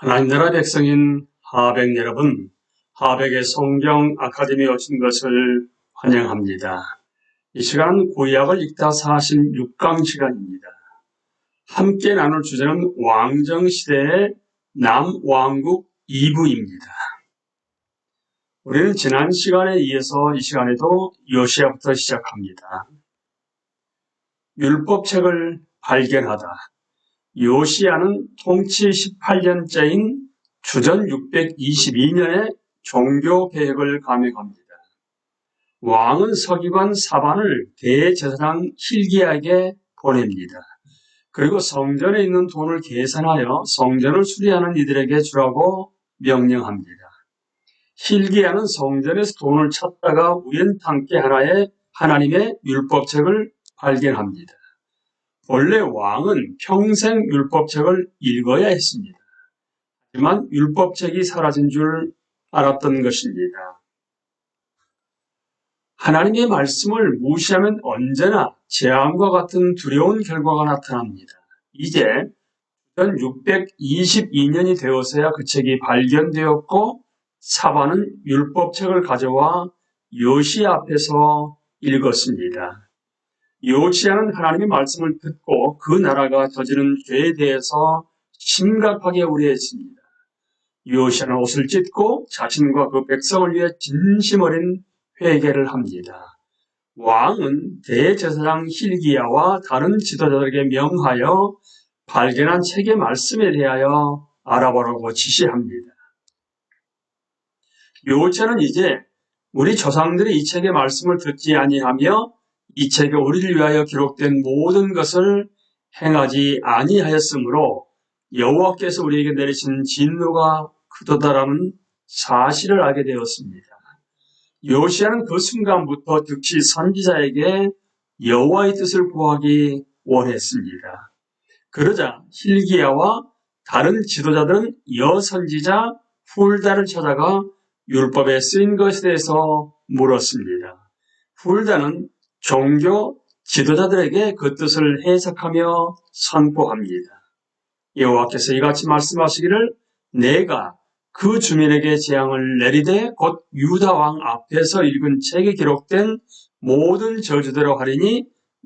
하나님 나라 백성인 하백 여러분, 하백의 성경 아카데미에 오신 것을 환영합니다. 이 시간은 구약을 읽다 46강 시간입니다. 함께 나눌 주제는 왕정시대의 남왕국 2부입니다. 우리는 지난 시간에 이어서 이 시간에도 요시야부터 시작합니다. 율법책을 발견하다. 요시야는 통치 18년째인 주전 622년에 종교개혁을 감행합니다. 왕은 서기관 사반을 대제사장 hil기야에게 보냅니다. 그리고 성전에 있는 돈을 계산하여 성전을 수리하는 이들에게 주라고 명령합니다. hil기야는 성전에서 돈을 찾다가 우연찮게 하나님의 율법책을 발견합니다. 원래 왕은 평생 율법책을 읽어야 했습니다. 하지만 율법책이 사라진 줄 알았던 것입니다. 하나님의 말씀을 무시하면 언제나 재앙과 같은 두려운 결과가 나타납니다. 이제 622년이 되어서야 그 책이 발견되었고 사반은 율법책을 가져와 요시야 앞에서 읽었습니다. 요시야는 하나님의 말씀을 듣고 그 나라가 저지른 죄에 대해서 심각하게 우려했습니다. 요시야는 옷을 찢고 자신과 그 백성을 위해 진심 어린 회개를 합니다. 왕은 대제사장 hil기야와 다른 지도자들에게 명하여 발견한 책의 말씀에 대하여 알아보라고 지시합니다. 요시야는 이제 우리 조상들이 이 책의 말씀을 듣지 아니하며 이 책에 우리를 위하여 기록된 모든 것을 행하지 아니하였으므로 여호와께서 우리에게 내리신 진노가 크도다라는 사실을 알게 되었습니다. 요시야는 그 순간부터 즉시 선지자에게 여호와의 뜻을 구하기 원했습니다. 그러자 hil기야와 다른 지도자들은 여선지자 훌다를 찾아가 율법에 쓰인 것에 대해서 물었습니다. 훌다는 종교 지도자들에게 그 뜻을 해석하며 선포합니다. 여호와께서 이같이 말씀하시기를 내가 그 주민에게 재앙을 내리되 곧 유다 왕 앞에서 읽은 책에 기록된 모든 저주대로 하리니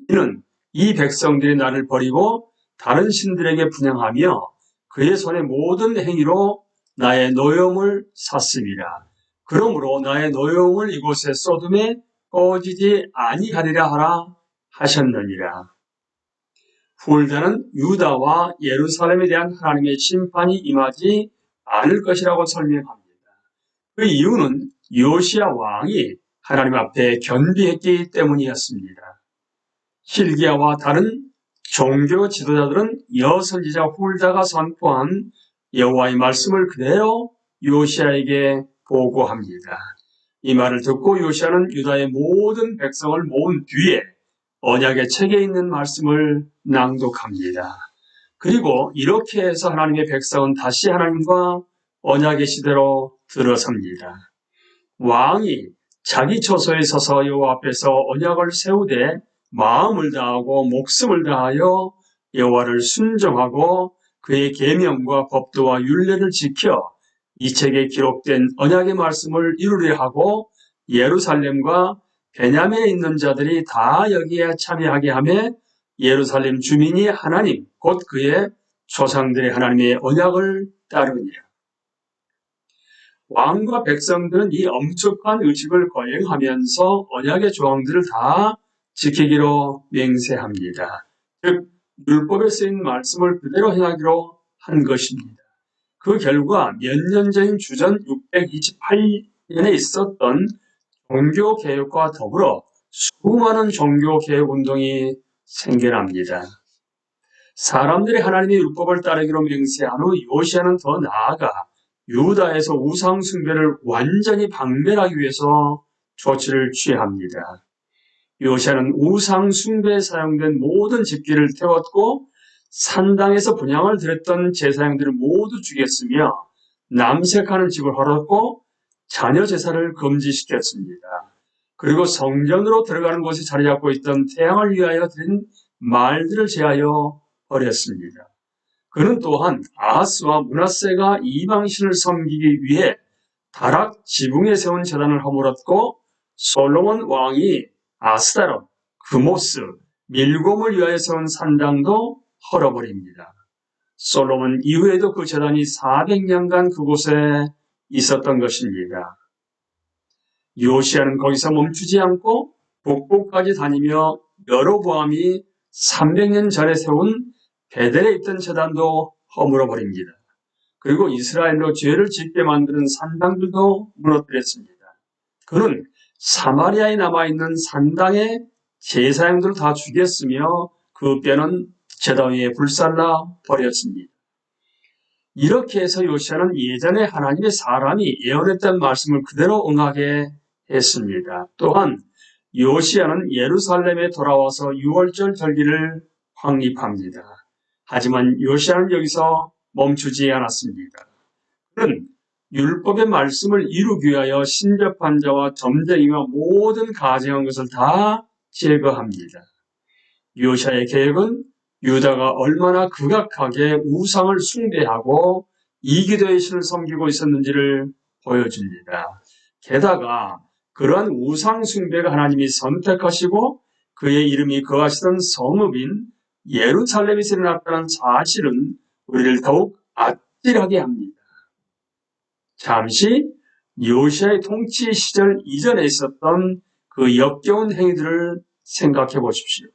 이는 이 백성들이 나를 버리고 다른 신들에게 분향하며 그의 손의 모든 행위로 나의 노여움을 샀습니다. 그러므로 나의 노여움을 이곳에 소돔에 꺼지지 아니하리라 하라 하셨느니라. 훌다는 유다와 예루살렘에 대한 하나님의 심판이 임하지 않을 것이라고 설명합니다. 그 이유는 요시야 왕이 하나님 앞에 견비했기 때문이었습니다. hil기야와 다른 종교 지도자들은 여선지자 훌다가 선포한 여호와의 말씀을 그대로 요시야에게 보고합니다. 이 말을 듣고 요시야는 유다의 모든 백성을 모은 뒤에 언약의 책에 있는 말씀을 낭독합니다. 그리고 이렇게 해서 하나님의 백성은 다시 하나님과 언약의 시대로 들어섭니다. 왕이 자기 처소에 서서 여호와 앞에서 언약을 세우되 마음을 다하고 목숨을 다하여 여호와를 순종하고 그의 계명과 법도와 율례를 지켜 이 책에 기록된 언약의 말씀을 이루려 하고 예루살렘과 베냐민에 있는 자들이 다 여기에 참여하게 하며 예루살렘 주민이 하나님 곧 그의 조상들의 하나님의 언약을 따르니라. 왕과 백성들은 이 엄격한 의식을 거행하면서 언약의 조항들을 다 지키기로 맹세합니다. 즉 율법에 쓰인 말씀을 그대로 행하기로 한 것입니다. 그 결과 몇 년 전인 주전 628년에 있었던 종교개혁과 더불어 수많은 종교개혁 운동이 생겨납니다. 사람들이 하나님의 율법을 따르기로 맹세한 후 요시야는 더 나아가 유다에서 우상 숭배를 완전히 박멸하기 위해서 조치를 취합니다. 요시야는 우상 숭배에 사용된 모든 집기를 태웠고 산당에서 분향을 드렸던 제사장들을 모두 죽였으며 남색하는 집을 헐었고 자녀 제사를 금지시켰습니다. 그리고 성전으로 들어가는 곳에 자리 잡고 있던 태양을 위하여 드린 말들을 제하여 버렸습니다. 그는 또한 아하스와 므낫세가 이방신을 섬기기 위해 다락 지붕에 세운 제단을 허물었고, 솔로몬 왕이 아스타롯, 그모스, 밀곰을 위하여 세운 산당도 헐어버립니다. 솔로몬 이후에도 그 제단이 400년간 그곳에 있었던 것입니다. 요시야는 거기서 멈추지 않고 북부까지 다니며 여로보암이 300년 전에 세운 베델에 있던 제단도 허물어버립니다. 그리고 이스라엘로 죄를 짓게 만드는 산당들도 무너뜨렸습니다. 그는 사마리아에 남아있는 산당의 제사장들을 다 죽였으며 그 뼈는 제단 위에 불살라 버렸습니다. 이렇게 해서 요시야는 예전에 하나님의 사람이 예언했던 말씀을 그대로 응하게 했습니다. 또한 요시야는 예루살렘에 돌아와서 유월절 절기를 확립합니다. 하지만 요시야는 여기서 멈추지 않았습니다. 그는 율법의 말씀을 이루기 위하여 신접한 자와 점쟁이와 모든 가증한 것을 다 제거합니다. 요시야의 계획은 유다가 얼마나 극악하게 우상을 숭배하고 이기도의 신을 섬기고 있었는지를 보여줍니다. 게다가 그러한 우상 숭배가 하나님이 선택하시고 그의 이름이 거하시던 성읍인 예루살렘에서 일어났다는 사실은 우리를 더욱 아찔하게 합니다. 잠시 요시야의 통치 시절 이전에 있었던 그 역겨운 행위들을 생각해 보십시오.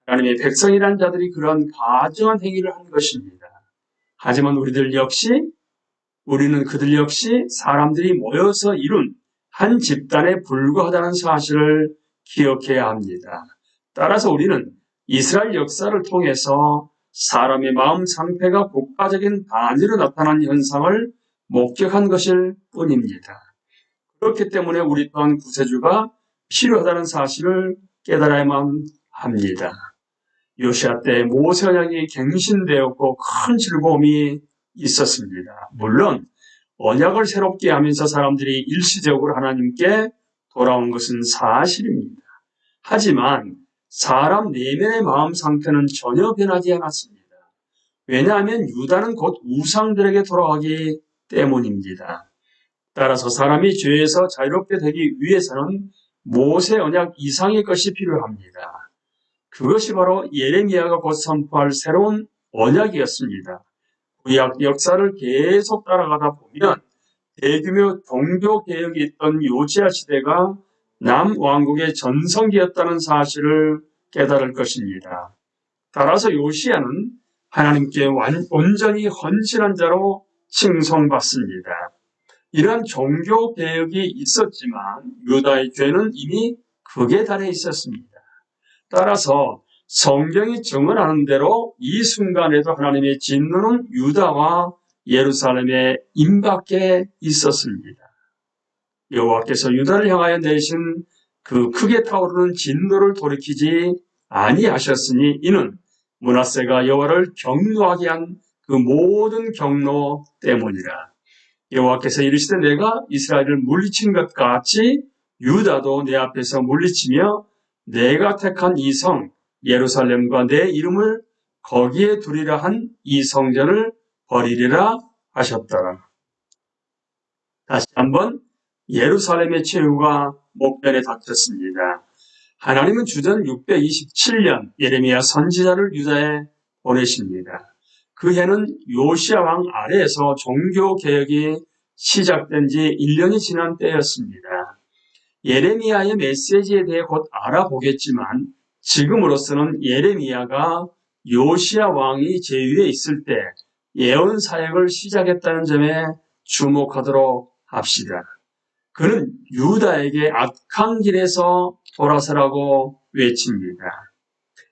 하나님의 백성이란 자들이 그런 가증한 행위를 한 것입니다. 하지만 우리는 그들 역시 사람들이 모여서 이룬 한 집단에 불과하다는 사실을 기억해야 합니다. 따라서 우리는 이스라엘 역사를 통해서 사람의 마음 상태가 국가적인 단위로 나타난 현상을 목격한 것일 뿐입니다. 그렇기 때문에 우리 또한 구세주가 필요하다는 사실을 깨달아야만 합니다. 요시야 때 모세 언약이 갱신되었고 큰 즐거움이 있었습니다. 물론 언약을 새롭게 하면서 사람들이 일시적으로 하나님께 돌아온 것은 사실입니다. 하지만 사람 내면의 마음 상태는 전혀 변하지 않았습니다. 왜냐하면 유다는 곧 우상들에게 돌아가기 때문입니다. 따라서 사람이 죄에서 자유롭게 되기 위해서는 모세 언약 이상의 것이 필요합니다. 그것이 바로 예레미야가 곧 선포할 새로운 언약이었습니다. 구약 역사를 계속 따라가다 보면 대규모 종교 개혁이 있던 요시야 시대가 남왕국의 전성기였다는 사실을 깨달을 것입니다. 따라서 요시야는 하나님께 온전히 헌신한 자로 칭송받습니다. 이러한 종교 개혁이 있었지만 유다의 죄는 이미 극에 달해 있었습니다. 따라서 성경이 증언하는 대로 이 순간에도 하나님의 진노는 유다와 예루살렘에 임박해 있었습니다. 여호와께서 유다를 향하여 내신 그 크게 타오르는 진노를 돌이키지 아니하셨으니 이는 므낫세가 여호와를 경노하게 한 그 모든 경노 때문이라. 여호와께서 이르시되 내가 이스라엘을 물리친 것 같이 유다도 내 앞에서 물리치며 내가 택한 이 성 예루살렘과 내 이름을 거기에 두리라 한 이 성전을 버리리라 하셨더라. 다시 한번 예루살렘의 최후가 목전에 닥쳤습니다. 하나님은 주전 627년 예레미야 선지자를 유다에 보내십니다. 그 해는 요시야 왕 아래에서 종교개혁이 시작된 지 1년이 지난 때였습니다. 예레미야의 메시지에 대해 곧 알아보겠지만 지금으로서는 예레미야가 요시야 왕이 제위에 있을 때 예언 사역을 시작했다는 점에 주목하도록 합시다. 그는 유다에게 악한 길에서 돌아서라고 외칩니다.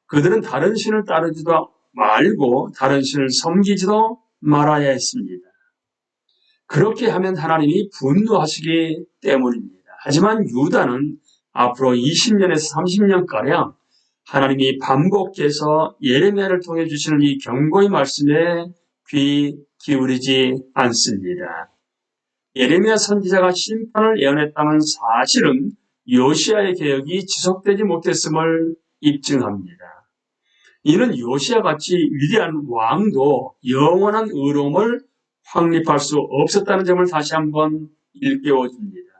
그들은 다른 신을 따르지도 말고 다른 신을 섬기지도 말아야 했습니다. 그렇게 하면 하나님이 분노하시기 때문입니다. 하지만 유다는 앞으로 20년에서 30년가량 하나님이 반복해서 예레미야를 통해 주시는 이 경고의 말씀에 귀 기울이지 않습니다. 예레미야 선지자가 심판을 예언했다는 사실은 요시야의 개혁이 지속되지 못했음을 입증합니다. 이는 요시아 같이 위대한 왕도 영원한 의로움을 확립할 수 없었다는 점을 다시 한번 일깨워줍니다.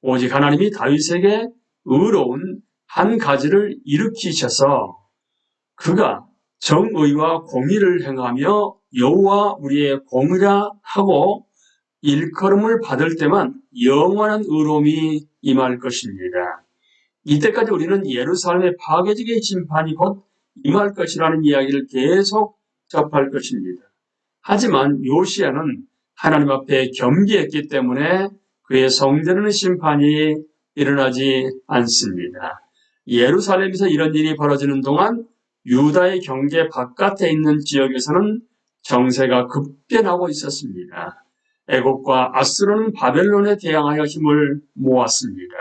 오직 하나님이 다윗에게 의로운 한 가지를 일으키셔서 그가 정의와 공의를 행하며 여호와 우리의 공의라 하고 일컬음을 받을 때만 영원한 의로움이 임할 것입니다. 이때까지 우리는 예루살렘의 파괴적인 심판이 곧 임할 것이라는 이야기를 계속 접할 것입니다. 하지만 요시야는 하나님 앞에 겸비했기 때문에 그의 성전에는 심판이 일어나지 않습니다. 예루살렘에서 이런 일이 벌어지는 동안 유다의 경계 바깥에 있는 지역에서는 정세가 급변하고 있었습니다. 애굽과 아수르는 바벨론에 대항하여 힘을 모았습니다.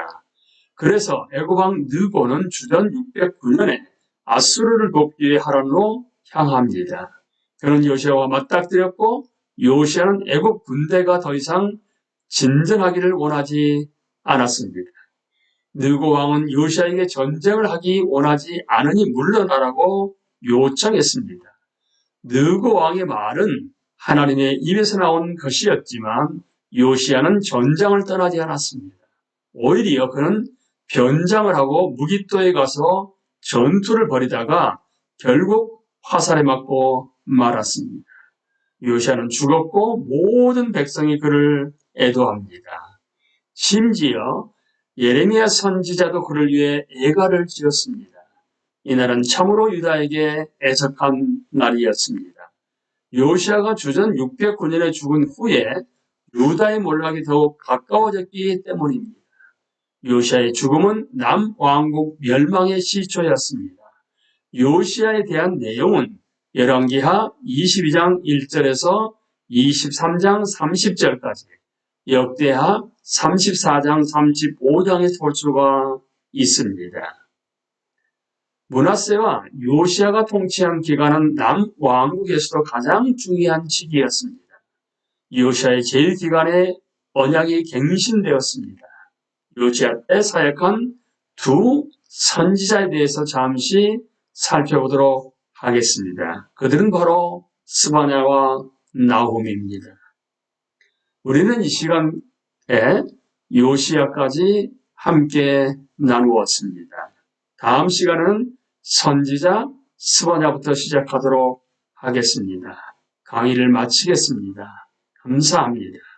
그래서 애굽왕 느고는 주전 609년에 아수르를 돕기 위해 하란으로 향합니다. 그는 요시야와 맞닥뜨렸고 요시야는 애굽 군대가 더 이상 진전하기를 원하지 않았습니다. 느고 왕은 요시야에게 전쟁을 하기 원하지 않으니 물러나라고 요청했습니다. 느고 왕의 말은 하나님의 입에서 나온 것이었지만 요시야는 전장을 떠나지 않았습니다. 오히려 그는 변장을 하고 무깃도에 가서 전투를 벌이다가 결국 화살에 맞고 말았습니다. 요시야는 죽었고 모든 백성이 그를 애도합니다. 심지어 예레미야 선지자도 그를 위해 애가를 지었습니다. 이날은 참으로 유다에게 애석한 날이었습니다. 요시야가 주전 609년에 죽은 후에 유다의 몰락이 더욱 가까워졌기 때문입니다. 요시야의 죽음은 남왕국 멸망의 시초였습니다. 요시야에 대한 내용은 열왕기하 22장 1절에서 23장 30절까지, 역대하 34장 35장에 볼 수가 있습니다. 므낫세와 요시야가 통치한 기간은 남왕국에서도 가장 중요한 시기였습니다. 요시야의 제일 기간에 언약이 갱신되었습니다. 요시야 때 사역한 두 선지자에 대해서 잠시 살펴보도록 하겠습니다. 그들은 바로 스바냐와 나홈입니다. 우리는 이 시간에 요시야까지 함께 나누었습니다. 다음 시간은 선지자 스바냐부터 시작하도록 하겠습니다. 강의를 마치겠습니다. 감사합니다.